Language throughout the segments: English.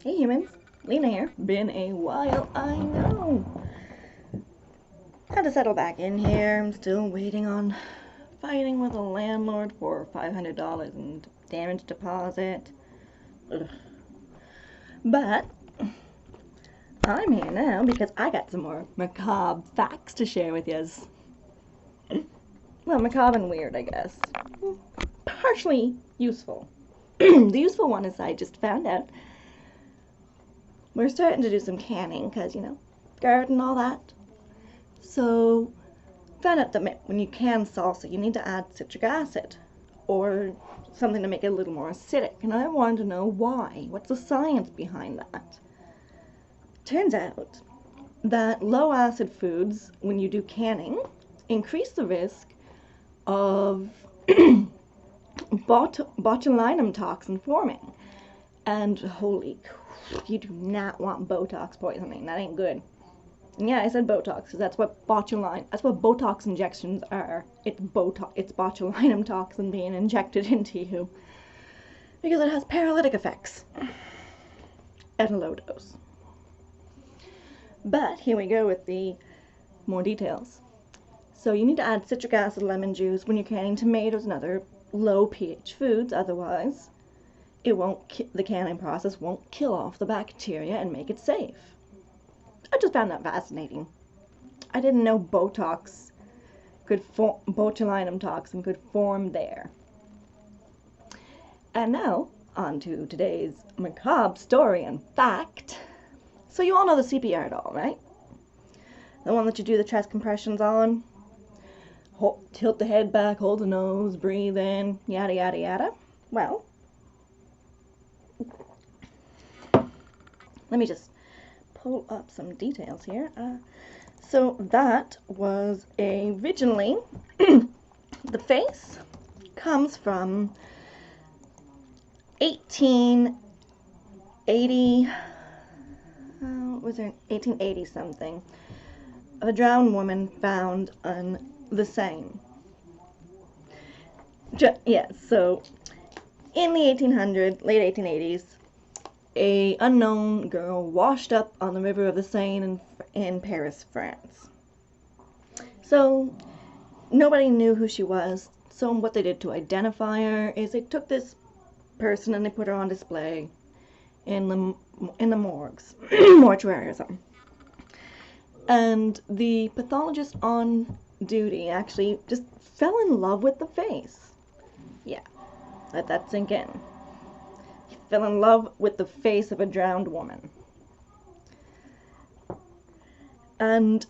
Hey humans, Lena here. Been a while, I know. Had to settle back in here. I'm still waiting on fighting with a landlord for $500 in damage deposit. Ugh. But I'm here now because I got some more macabre facts to share with yous. Well, macabre and weird, I guess. Partially useful. The useful one is I just found out we're starting to do some canning because, garden, all that. So, found out that when you can salsa, you need to add citric acid or something to make it a little more acidic. And I wanted to know why. What's the science behind that? Turns out that low acid foods, when you do canning, increase the risk of botulinum toxin forming. And holy, you do not want Botox poisoning. That ain't good. And yeah, I said Botox because that's what Botox injections are. It's botulinum toxin being injected into you because it has paralytic effects at a low dose. But here we go with the more details. So you need to add citric acid, lemon juice when you're canning tomatoes and other low pH foods. Otherwise, the canning process won't kill off the bacteria and make it safe. I just found that fascinating. I didn't know botulinum toxin could form there. And now, on to today's macabre story and fact. So you all know the CPR doll, right? The one that you do the chest compressions on. Tilt the head back, hold the nose, breathe in, yada yada yada. Well, let me just pull up some details here. So that was originally, the face comes from 1880, was there 1880 something, a drowned woman found on the Seine. So in the 1800s, late 1880s, a unknown girl washed up on the river of the Seine in Paris, France. So nobody knew who she was. So what they did to identify her is they took this person and they put her on display in the morgues, mortuary or something. And the pathologist on duty actually just fell in love with the face. Yeah, let that sink in. He fell in love with the face of a drowned woman. And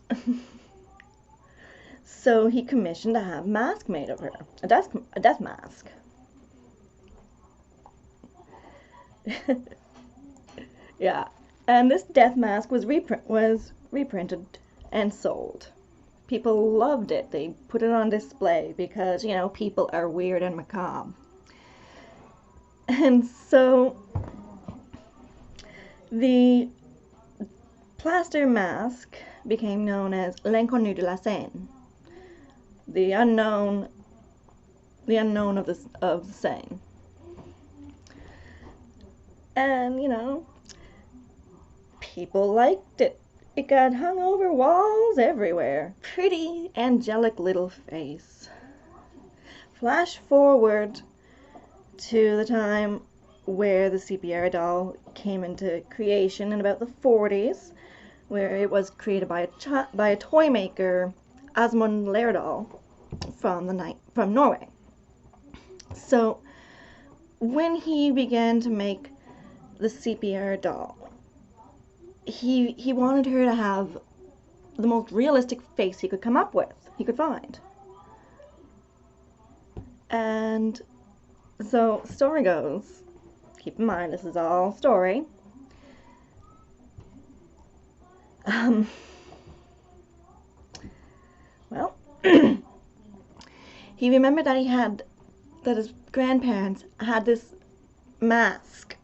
so he commissioned to have a mask made of her, a death mask. Yeah, and this death mask was reprinted and sold. People loved it. They put it on display because, people are weird and macabre. And so the plaster mask became known as l'inconnu de la Seine, the unknown of the Seine. And, people liked it. It got hung over walls everywhere. Pretty, angelic little face. Flash forward to the time where the CPR doll came into creation in about the 40s, where it was created by a toy maker, Asmund Lerdahl, from Norway. So when he began to make the CPR doll, he wanted her to have the most realistic face he could find. And so, story goes, keep in mind this is all story, well, he remembered that his grandparents had this mask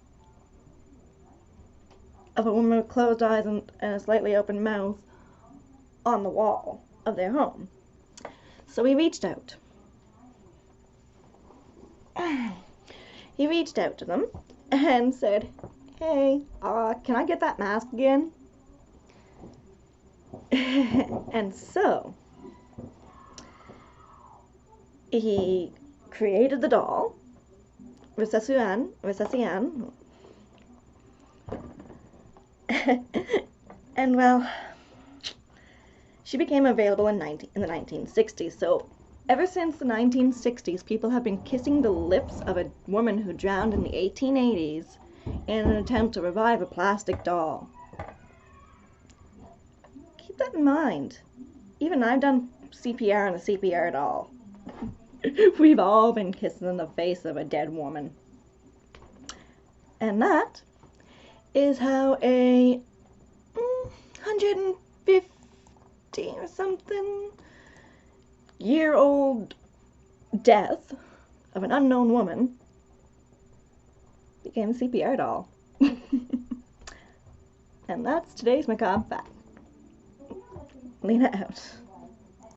of a woman with closed eyes and a slightly open mouth on the wall of their home. So he reached out. He reached out to them and said, hey, can I get that mask again? And so, he created the doll, Recessian, and well, she became available in the 1960s. So ever since the 1960s, people have been kissing the lips of a woman who drowned in the 1880s in an attempt to revive a plastic doll. Keep that in mind. Even I've done CPR on a CPR doll. We've all been kissing in the face of a dead woman. And that is how a 150 or something year-old death of an unknown woman became a CPR doll. And that's today's macabre fact. Lena out.